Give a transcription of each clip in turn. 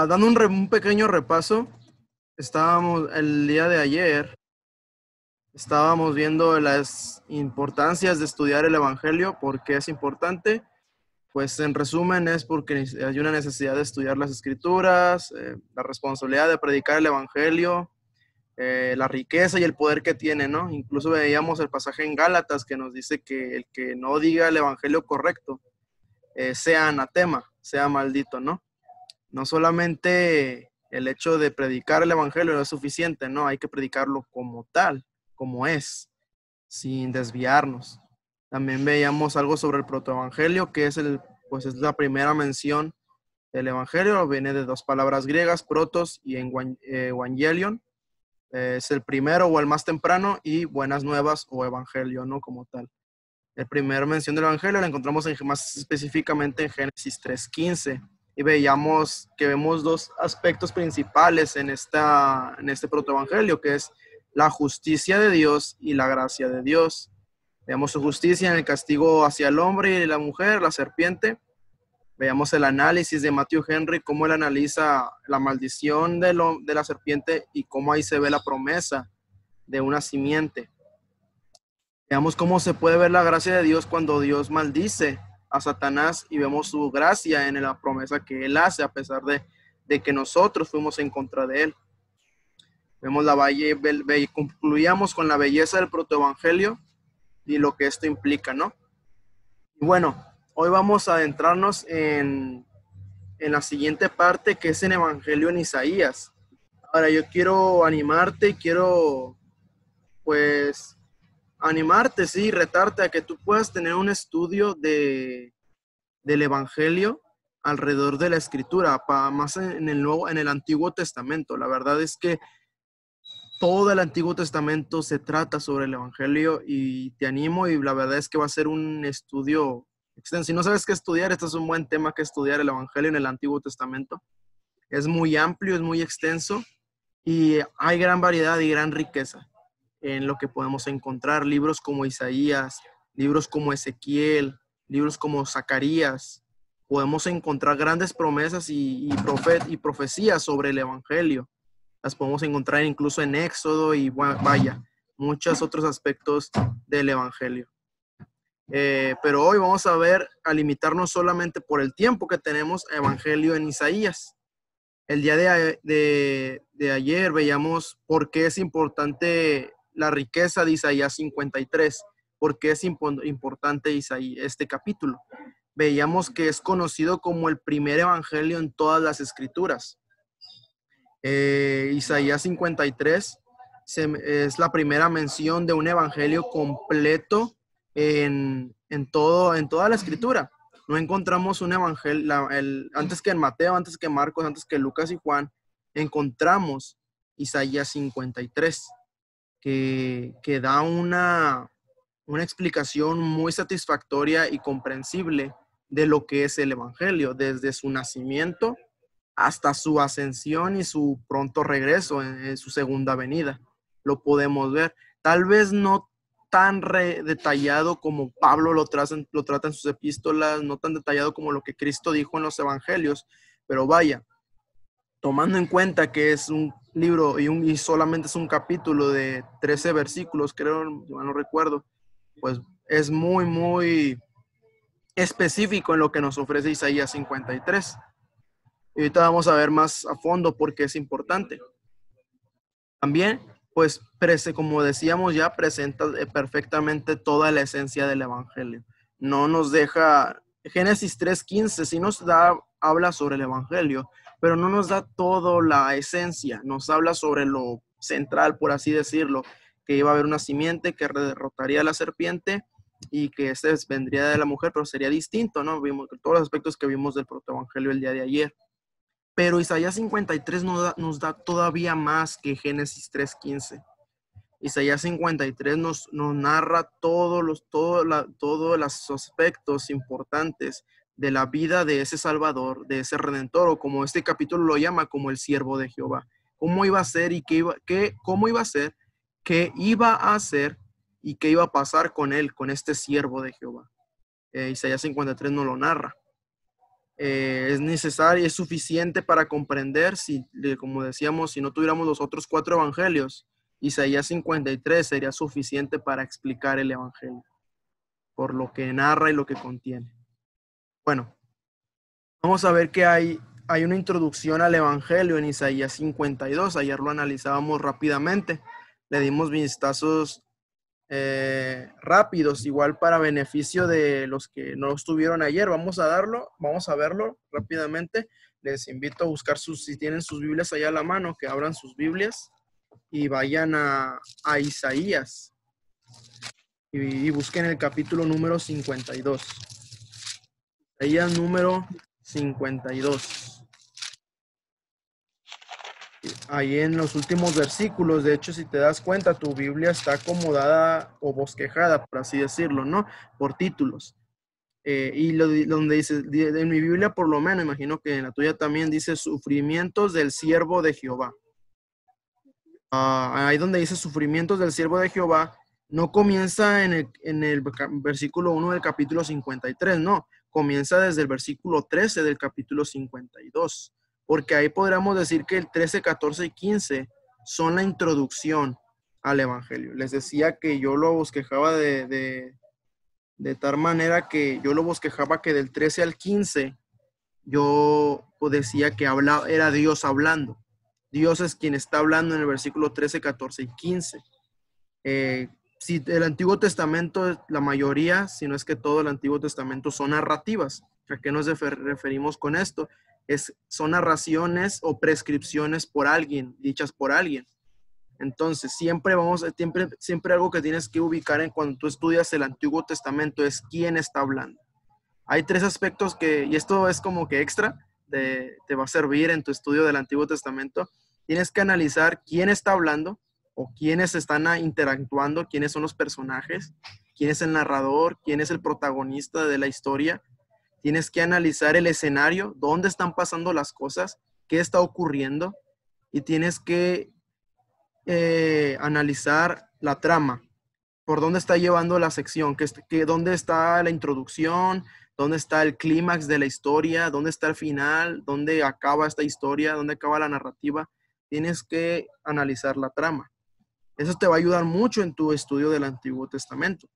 Dando un pequeño repaso, estábamos el día de ayer, estábamos viendo las importancias de estudiar el Evangelio. ¿Por qué es importante? Pues en resumen es porque hay una necesidad de estudiar las Escrituras, la responsabilidad de predicar el Evangelio, la riqueza y el poder que tiene, ¿no? Incluso veíamos el pasaje en Gálatas que nos dice que el que no diga el Evangelio correcto, sea anatema, sea maldito, ¿no? No solamente el hecho de predicar el Evangelio no es suficiente, no, hay que predicarlo como tal, como es, sin desviarnos. También veíamos algo sobre el protoevangelio, que es pues es la primera mención del Evangelio. Viene de dos palabras griegas, protos y evangelion. Es el primero o el más temprano, y buenas nuevas o evangelio, ¿no? Como tal. La primera mención del Evangelio la encontramos más específicamente en Génesis 3:15, y veíamos que vemos dos aspectos principales en este protoevangelio, que es la justicia de Dios y la gracia de Dios. Veamos su justicia en el castigo hacia el hombre y la mujer, la serpiente. Veamos el análisis de Matthew Henry, cómo él analiza la maldición de la serpiente y cómo ahí se ve la promesa de una simiente. Veamos cómo se puede ver la gracia de Dios cuando Dios maldice a Satanás, y vemos su gracia en la promesa que él hace a pesar de que nosotros fuimos en contra de él. Vemos concluíamos con la belleza del protoevangelio y lo que esto implica, ¿no? Y bueno, hoy vamos a adentrarnos en la siguiente parte, que es el Evangelio en Isaías. Ahora yo quiero animarte, pues animarte, sí, retarte a que tú puedas tener un estudio del Evangelio alrededor de la Escritura, más en el Antiguo Testamento. La verdad es que todo el Antiguo Testamento se trata sobre el Evangelio, y te animo, y la verdad es que va a ser un estudio extenso. Si no sabes qué estudiar, este es un buen tema que estudiar, el Evangelio en el Antiguo Testamento. Es muy amplio, es muy extenso, y hay gran variedad y gran riqueza en lo que podemos encontrar. Libros como Isaías, libros como Ezequiel, libros como Zacarías. Podemos encontrar grandes promesas y profecías sobre el Evangelio. Las podemos encontrar incluso en Éxodo y vaya, muchos otros aspectos del Evangelio. Pero hoy vamos a limitarnos solamente por el tiempo que tenemos Evangelio en Isaías. El día de ayer veíamos por qué es importante la riqueza de Isaías 53, por qué es importante este capítulo. Veíamos que es conocido como el primer evangelio en todas las escrituras. Isaías 53 es la primera mención de un evangelio completo en toda la escritura. No encontramos un evangelio, antes que en Mateo, antes que Marcos, antes que Lucas y Juan, encontramos Isaías 53, que da una explicación muy satisfactoria y comprensible de lo que es el evangelio, desde su nacimiento hasta su ascensión y su pronto regreso en su segunda venida. Lo podemos ver. Tal vez no tan detallado como Pablo lo trata en sus epístolas, no tan detallado como lo que Cristo dijo en los evangelios, pero vaya, tomando en cuenta que es un libro y solamente es un capítulo de 13 versículos, creo, no recuerdo, pues es muy, muy específico en lo que nos ofrece Isaías 53. Y ahorita vamos a ver más a fondo por qué es importante. También, pues, como decíamos ya, presenta perfectamente toda la esencia del Evangelio. No nos deja, Génesis 3:15 sí habla sobre el Evangelio, pero no nos da toda la esencia. Nos habla sobre lo central, por así decirlo, que iba a haber una simiente que derrotaría a la serpiente y que este vendría de la mujer, pero sería distinto, ¿no? Vimos todos los aspectos que vimos del protoevangelio el día de ayer. Pero Isaías 53 nos da todavía más que Génesis 3:15. Isaías 53 nos narra todos los aspectos importantes de la vida de ese Salvador, de ese Redentor, o como este capítulo lo llama, como el siervo de Jehová. Cómo iba a ser y cómo iba a ser, qué iba a hacer y qué iba a pasar con él, con este siervo de Jehová. Isaías 53 nos lo narra. es necesario, es suficiente para comprender, si, como decíamos, si no tuviéramos los otros 4 evangelios, Isaías 53 sería suficiente para explicar el evangelio, por lo que narra y lo que contiene. Bueno, vamos a ver que hay una introducción al evangelio en Isaías 52. Ayer lo analizábamos rápidamente, le dimos vistazos rápidos, igual para beneficio de los que no estuvieron ayer. Vamos a verlo rápidamente. Les invito a buscar si tienen sus Biblias allá a la mano, que abran sus Biblias y vayan a Isaías y busquen el capítulo número 52. Isaías número 52. Ahí en los últimos versículos, de hecho, si te das cuenta, tu Biblia está acomodada o bosquejada, por así decirlo, ¿no? Por títulos. Donde dice, en mi Biblia por lo menos, imagino que en la tuya también dice sufrimientos del siervo de Jehová. Ahí donde dice sufrimientos del siervo de Jehová, no comienza en el versículo 1 del capítulo 53, no, comienza desde el versículo 13 del capítulo 52. Porque ahí podríamos decir que el 13, 14 y 15 son la introducción al evangelio. Les decía que yo lo bosquejaba de tal manera que yo lo bosquejaba que del 13 al 15 yo decía que era Dios hablando. Dios es quien está hablando en el versículo 13, 14 y 15. Si el Antiguo Testamento, la mayoría, si no es que todo el Antiguo Testamento, son narrativas. ¿A qué nos referimos con esto? Son narraciones o prescripciones por alguien, dichas por alguien. Entonces, siempre algo que tienes que ubicar en cuando tú estudias el Antiguo Testamento es quién está hablando. Hay 3 aspectos y esto es como que extra, te va a servir en tu estudio del Antiguo Testamento. Tienes que analizar quién está hablando o quiénes están interactuando, quiénes son los personajes, quién es el narrador, quién es el protagonista de la historia. Tienes que analizar el escenario, dónde están pasando las cosas, qué está ocurriendo, y tienes que analizar la trama, por dónde está llevando la sección, dónde está la introducción, dónde está el clímax de la historia, dónde está el final, dónde acaba esta historia, dónde acaba la narrativa. Tienes que analizar la trama. Eso te va a ayudar mucho en tu estudio del Antiguo Testamento.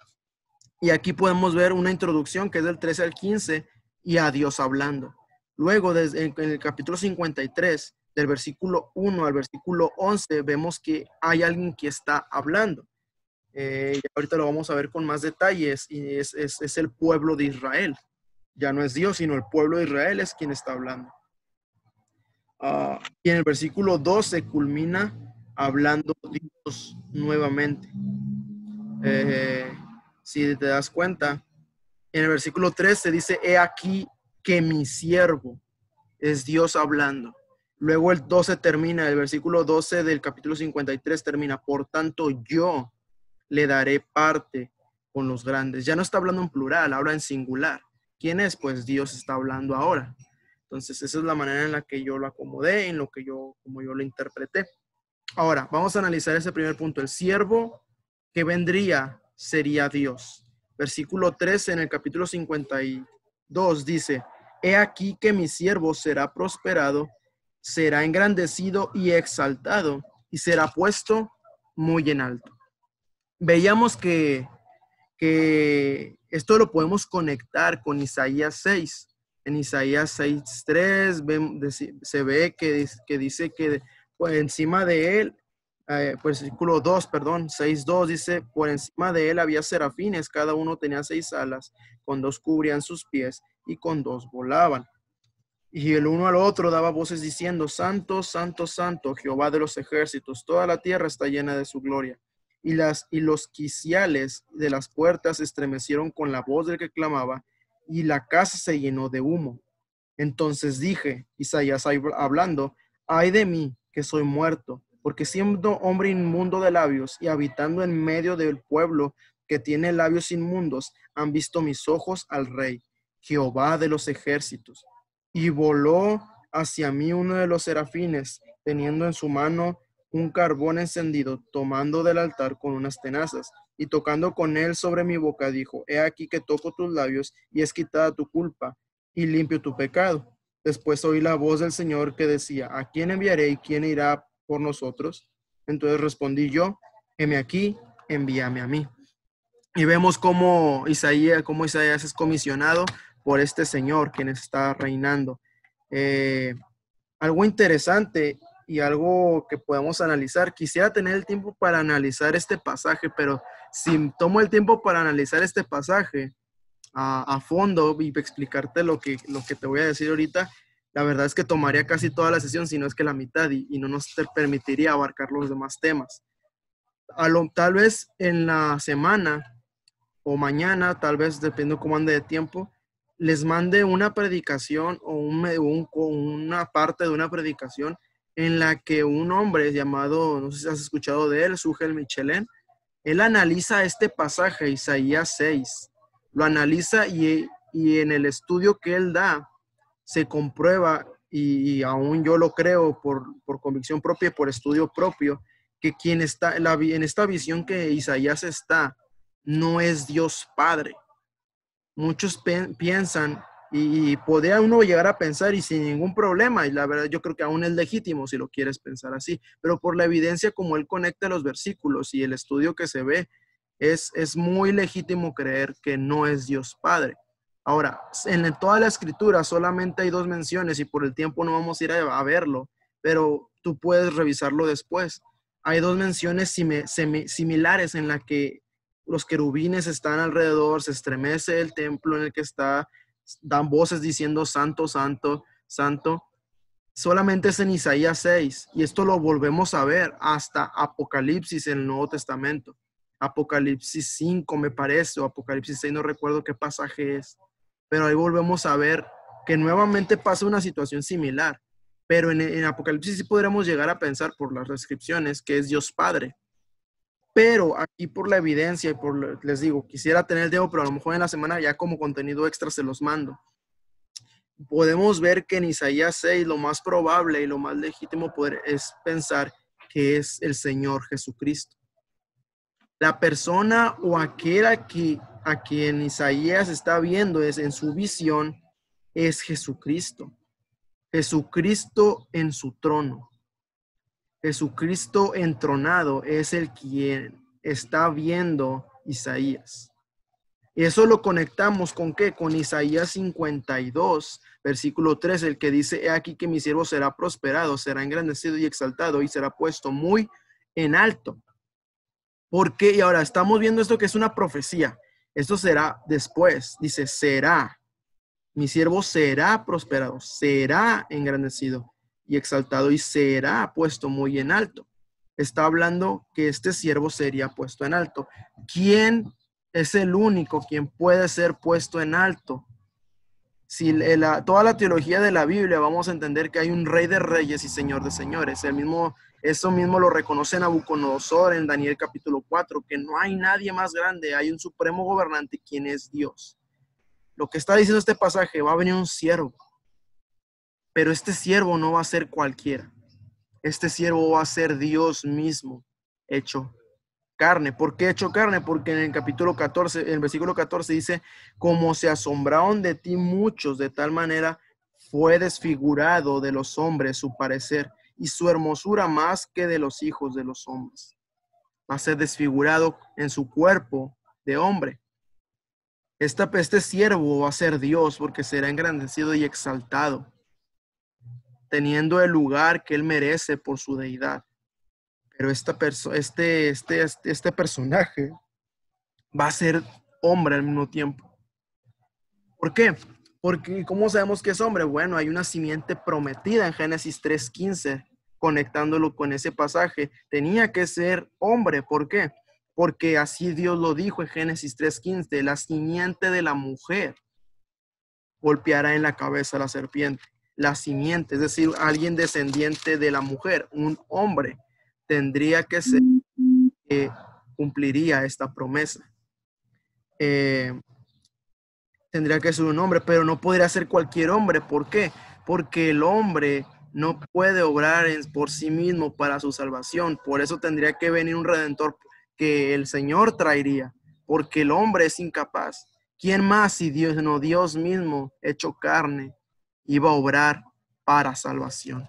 Y aquí podemos ver una introducción que es del 13 al 15 y a Dios hablando. Luego, en el capítulo 53, del versículo 1 al versículo 11, vemos que hay alguien que está hablando. Y ahorita lo vamos a ver con más detalles, y es el pueblo de Israel. Ya no es Dios, sino el pueblo de Israel es quien está hablando. Y en el versículo 12 culmina hablando Dios nuevamente. Si te das cuenta, en el versículo 13 dice, he aquí que mi siervo, es Dios hablando. Luego el 12 termina, el versículo 12 del capítulo 53 termina, por tanto yo le daré parte con los grandes. Ya no está hablando en plural, habla en singular. ¿Quién es? Pues Dios está hablando ahora. Entonces esa es la manera en la que yo lo acomodé, como yo lo interpreté. Ahora, vamos a analizar ese primer punto. El siervo que vendría sería Dios. Versículo 13 en el capítulo 52 dice, he aquí que mi siervo será prosperado, será engrandecido y exaltado, y será puesto muy en alto. Veíamos que esto lo podemos conectar con Isaías 6. En Isaías 6:3 se ve que dice que pues, encima de él, versículo 2, perdón, 6:2 dice, por encima de él había serafines, cada uno tenía 6 alas, con 2 cubrían sus pies y con 2 volaban. Y el uno al otro daba voces diciendo, Santo, Santo, Santo, Jehová de los ejércitos, toda la tierra está llena de su gloria. Y los quiciales de las puertas se estremecieron con la voz del que clamaba, y la casa se llenó de humo. Entonces dije, Isaías hablando, ay de mí, que soy muerto, porque siendo hombre inmundo de labios y habitando en medio del pueblo que tiene labios inmundos, han visto mis ojos al Rey, Jehová de los ejércitos. Y voló hacia mí uno de los serafines, teniendo en su mano un carbón encendido, tomando del altar con unas tenazas, y tocando con él sobre mi boca, dijo, he aquí que toco tus labios, y es quitada tu culpa, y limpio tu pecado. Después oí la voz del Señor que decía, ¿a quién enviaré y quién irá por nosotros? Entonces respondí yo, heme aquí, envíame a mí. Y vemos cómo Isaías es comisionado por este Señor, quien está reinando. Algo interesante y algo que podemos analizar. Quisiera tener el tiempo para analizar este pasaje, pero si tomo el tiempo para analizar este pasaje a fondo y explicarte lo que te voy a decir ahorita, la verdad es que tomaría casi toda la sesión, si no es que la mitad, y no nos permitiría abarcar los demás temas. Tal vez en la semana o mañana, tal vez dependiendo cómo ande de tiempo, les mande una predicación o una parte de una predicación en la que un hombre llamado, no sé si has escuchado de él, Sugel Michelén, él analiza este pasaje, Isaías 6, lo analiza y en el estudio que él da se comprueba, y aún yo lo creo por convicción propia y por estudio propio, que quien está en esta visión que Isaías está, no es Dios Padre. Muchos piensan, y podría uno llegar a pensar y sin ningún problema, y la verdad yo creo que aún es legítimo si lo quieres pensar así, pero por la evidencia como él conecta los versículos y el estudio que se ve, es muy legítimo creer que no es Dios Padre. Ahora, en toda la escritura solamente hay 2 menciones y por el tiempo no vamos a ir a verlo, pero tú puedes revisarlo después. Hay 2 menciones similares en la que los querubines están alrededor, se estremece el templo en el que está, dan voces diciendo santo, santo, santo. Solamente es en Isaías 6 y esto lo volvemos a ver hasta Apocalipsis en el Nuevo Testamento. Apocalipsis 5 me parece, o Apocalipsis 6, no recuerdo qué pasaje es, pero ahí volvemos a ver que nuevamente pasa una situación similar, pero en Apocalipsis sí podremos llegar a pensar por las descripciones que es Dios Padre. Pero aquí por la evidencia y les digo, quisiera tener el tiempo, pero a lo mejor en la semana ya como contenido extra se los mando. Podemos ver que en Isaías 6 lo más probable y lo más legítimo es pensar que es el Señor Jesucristo. La persona o aquel a quien Isaías está viendo en su visión es Jesucristo. Jesucristo en su trono. Jesucristo entronado es el quien está viendo Isaías. Y eso lo conectamos ¿con qué? Con Isaías 52, versículo 3, el que dice, he aquí que mi siervo será prosperado, será engrandecido y exaltado y será puesto muy en alto. ¿Por qué? Y ahora estamos viendo esto que es una profecía. Esto será después. Dice, será. Mi siervo será prosperado, será engrandecido y exaltado y será puesto muy en alto. Está hablando que este siervo sería puesto en alto. ¿Quién es el único quien puede ser puesto en alto? Si toda la teología de la Biblia vamos a entender que hay un rey de reyes y señor de señores. Eso mismo lo reconoce Nabucodonosor en Daniel capítulo 4, que no hay nadie más grande, hay un supremo gobernante quien es Dios. Lo que está diciendo este pasaje, va a venir un siervo, pero este siervo no va a ser cualquiera. Este siervo va a ser Dios mismo, hecho carne. ¿Por qué hecho carne? Porque en el capítulo 14, en el versículo 14 dice, como se asombraron de ti muchos, de tal manera fue desfigurado de los hombres su parecer, y su hermosura más que de los hijos de los hombres. Va a ser desfigurado en su cuerpo de hombre. Este siervo va a ser Dios porque será engrandecido y exaltado, teniendo el lugar que él merece por su deidad. Pero este personaje va a ser hombre al mismo tiempo. ¿Por qué? Porque ¿cómo sabemos que es hombre? Bueno, hay una simiente prometida en Génesis 3:15, conectándolo con ese pasaje. Tenía que ser hombre. ¿Por qué? Porque así Dios lo dijo en Génesis 3:15, la simiente de la mujer golpeará en la cabeza a la serpiente. La simiente, es decir, alguien descendiente de la mujer, un hombre, tendría que ser que cumpliría esta promesa. Tendría que ser un hombre, pero no podría ser cualquier hombre. ¿Por qué? Porque el hombre no puede obrar por sí mismo para su salvación. Por eso tendría que venir un redentor que el Señor traería, porque el hombre es incapaz. ¿Quién más si Dios, no Dios mismo, hecho carne, iba a obrar para salvación?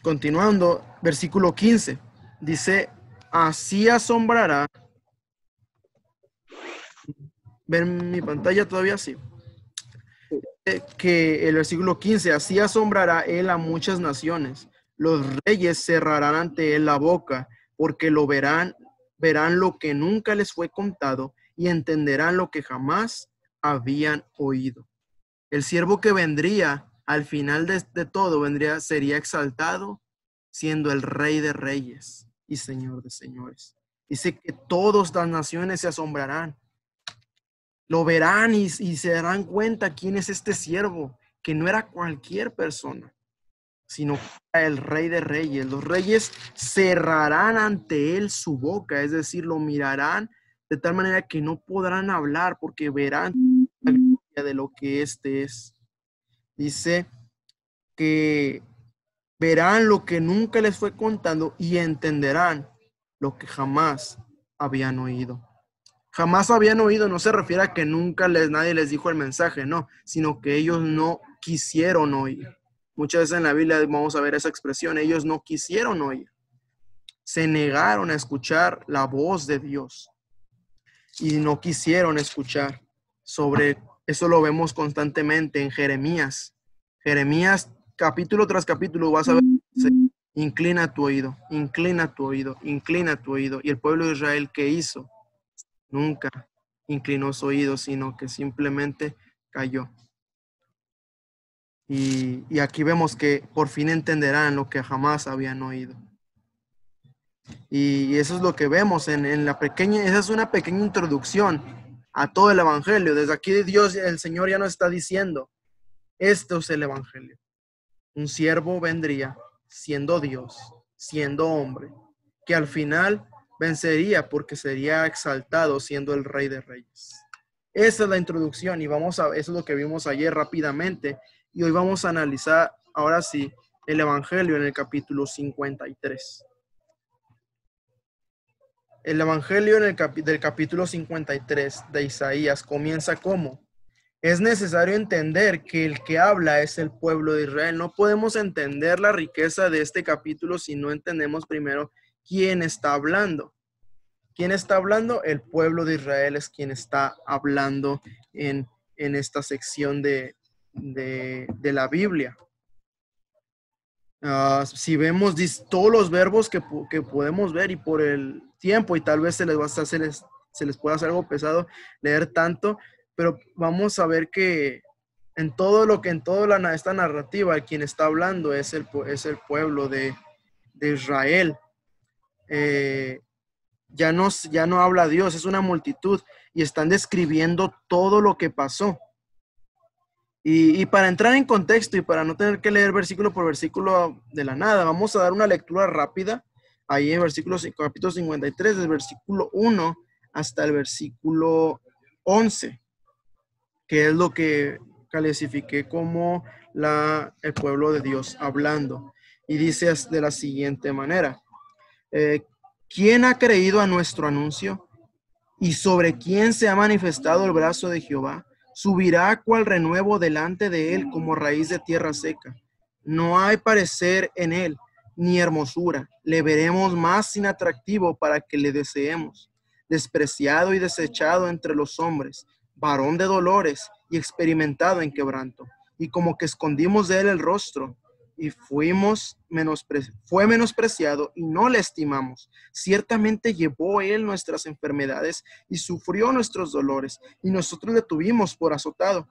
Continuando, versículo 15, dice, así asombrará. ¿Ven mi pantalla todavía? Sí. Que el versículo 15, así asombrará él a muchas naciones. Los reyes cerrarán ante él la boca, porque lo verán lo que nunca les fue contado y entenderán lo que jamás habían oído. El siervo que vendría al final de todo sería exaltado, siendo el Rey de Reyes y Señor de Señores. Dice que todas las naciones se asombrarán, lo verán y se darán cuenta quién es este siervo, que no era cualquier persona, sino que era el Rey de Reyes. Los reyes cerrarán ante él su boca, es decir, lo mirarán de tal manera que no podrán hablar, porque verán la gloria de lo que este es. Dice que verán lo que nunca les fue contando y entenderán lo que jamás habían oído. Jamás habían oído no se refiere a que nunca nadie les dijo el mensaje, no, sino que ellos no quisieron oír. Muchas veces en la Biblia vamos a ver esa expresión, ellos no quisieron oír. Se negaron a escuchar la voz de Dios y no quisieron escuchar. Sobre eso lo vemos constantemente en Jeremías. Jeremías, capítulo tras capítulo, vas a ver, inclina tu oído, inclina tu oído, inclina tu oído. Y el pueblo de Israel, ¿qué hizo? Nunca inclinó su oído, sino que simplemente cayó. Y aquí vemos que por fin entenderán lo que jamás habían oído. Y eso es lo que vemos en la pequeña, esa es una pequeña introducción a todo el evangelio. Desde aquí Dios, el Señor ya nos está diciendo, esto es el evangelio. Un siervo vendría siendo Dios, siendo hombre, que al final vencería porque sería exaltado siendo el Rey de Reyes. Esa es la introducción y eso es lo que vimos ayer rápidamente. Y hoy vamos a analizar, ahora sí, el evangelio en el capítulo 53. El evangelio del capítulo 53 de Isaías comienza como: es necesario entender que el que habla es el pueblo de Israel. No podemos entender la riqueza de este capítulo si no entendemos primero quién está hablando. ¿Quién está hablando? El pueblo de Israel es quien está hablando en esta sección de la Biblia. Si vemos todos los verbos que podemos ver, y por el tiempo, y tal vez se les pueda hacer algo pesado leer tanto, pero vamos a ver que en toda esta narrativa, quien está hablando es el pueblo de Israel. Ya no habla Dios, es una multitud, y están describiendo todo lo que pasó. Y para entrar en contexto y para no tener que leer versículo por versículo de la nada, vamos a dar una lectura rápida ahí en capítulo 53, del versículo 1 hasta el versículo 11, que es lo que califiqué como el pueblo de Dios hablando. Y dice de la siguiente manera: ¿quién ha creído a nuestro anuncio? ¿Y sobre quién se ha manifestado el brazo de Jehová? Subirá cual renuevo delante de él como raíz de tierra seca. No hay parecer en él, ni hermosura. Le veremos más inatractivo para que le deseemos. Despreciado y desechado entre los hombres, varón de dolores y experimentado en quebranto. Y como que escondimos de él el rostro, y fue menospreciado y no le estimamos. Ciertamente llevó él nuestras enfermedades y sufrió nuestros dolores, y nosotros le tuvimos por azotado,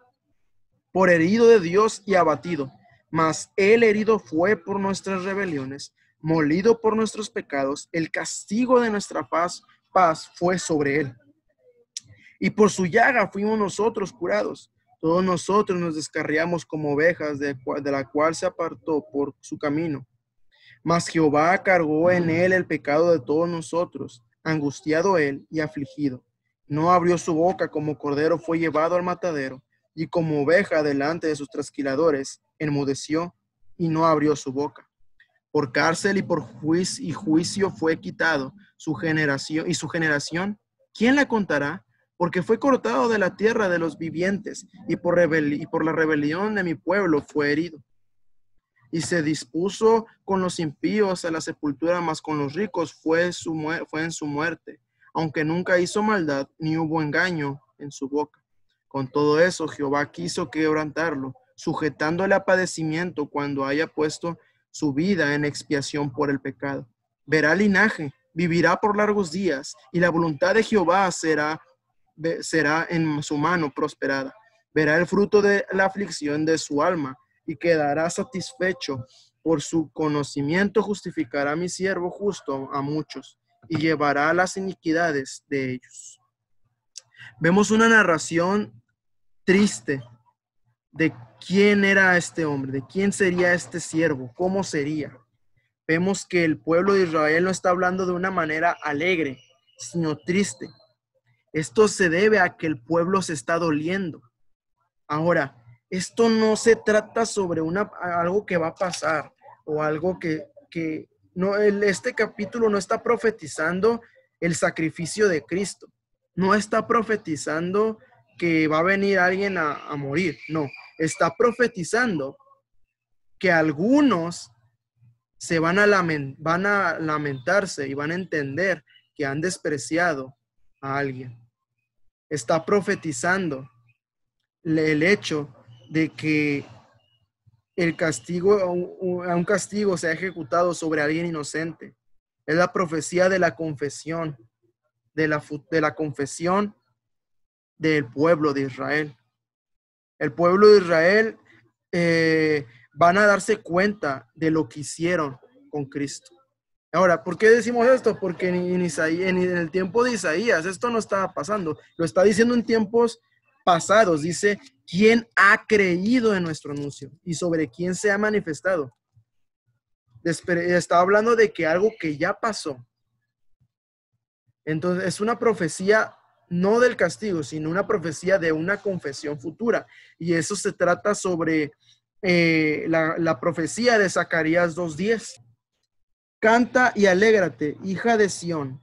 por herido de Dios y abatido. Mas él herido fue por nuestras rebeliones, molido por nuestros pecados. El castigo de nuestra paz fue sobre él, y por su llaga fuimos nosotros curados. Todos nosotros nos descarriamos como ovejas, de la cual se apartó por su camino. Mas Jehová cargó en él el pecado de todos nosotros, angustiado él y afligido. No abrió su boca, como cordero fue llevado al matadero, y como oveja delante de sus trasquiladores, enmudeció y no abrió su boca. Por cárcel y por juicio fue quitado su generación. ¿Quién la contará? Porque fue cortado de la tierra de los vivientes, y por la rebelión de mi pueblo fue herido. Y se dispuso con los impíos a la sepultura, mas con los ricos fue en su muerte, aunque nunca hizo maldad, ni hubo engaño en su boca. Con todo eso, Jehová quiso quebrantarlo, sujetándole a padecimiento cuando haya puesto su vida en expiación por el pecado. Verá linaje, vivirá por largos días, y la voluntad de Jehová será en su mano prosperada. Verá el fruto de la aflicción de su alma, y quedará satisfecho. Por su conocimiento justificará a mi siervo justo a muchos, y llevará las iniquidades de ellos. Vemos una narración triste de quién era este hombre, de quién sería este siervo, cómo sería. Vemos que el pueblo de Israel no está hablando de una manera alegre, sino triste. Esto se debe a que el pueblo se está doliendo. Ahora, esto no se trata sobre algo que va a pasar o algo que no, este capítulo no está profetizando el sacrificio de Cristo. No está profetizando que va a venir alguien a morir. No, está profetizando que algunos se van a lamentarse y van a entender que han despreciado a alguien. Está profetizando el hecho de que un castigo sea ejecutado sobre alguien inocente. Es la profecía de la confesión, de la confesión del pueblo de Israel. El pueblo de Israel van a darse cuenta de lo que hicieron con Cristo. Ahora, ¿por qué decimos esto? Porque en el tiempo de Isaías esto no estaba pasando. Lo está diciendo en tiempos pasados. Dice, ¿quién ha creído en nuestro anuncio? ¿Y sobre quién se ha manifestado? Está hablando de que algo que ya pasó. Entonces, es una profecía no del castigo, sino una profecía de una confesión futura. Y eso se trata sobre la profecía de Zacarías 2:10. Canta y alégrate, hija de Sión,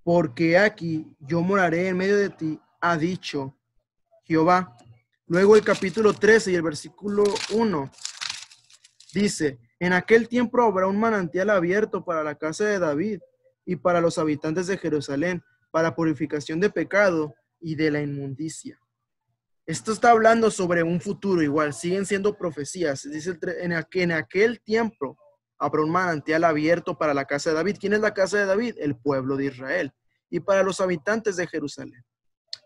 porque aquí yo moraré en medio de ti, ha dicho Jehová. Luego el capítulo 13 y el versículo 1 dice, en aquel tiempo habrá un manantial abierto para la casa de David y para los habitantes de Jerusalén, para purificación de pecado y de la inmundicia. Esto está hablando sobre un futuro igual, siguen siendo profecías. Dice en aquel tiempo habrá un manantial abierto para la casa de David. ¿Quién es la casa de David? El pueblo de Israel. Y para los habitantes de Jerusalén,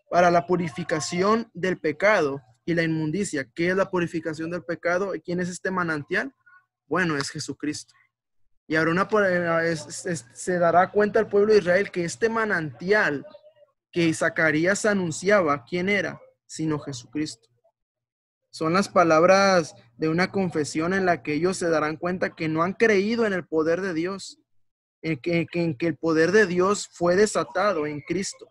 para la purificación del pecado y la inmundicia. ¿Qué es la purificación del pecado? ¿Quién es este manantial? Bueno, es Jesucristo. Y ahora se dará cuenta el pueblo de Israel que este manantial que Zacarías anunciaba, ¿quién era? Sino Jesucristo. Son las palabras de una confesión en la que ellos se darán cuenta que no han creído en el poder de Dios, en que el poder de Dios fue desatado en Cristo.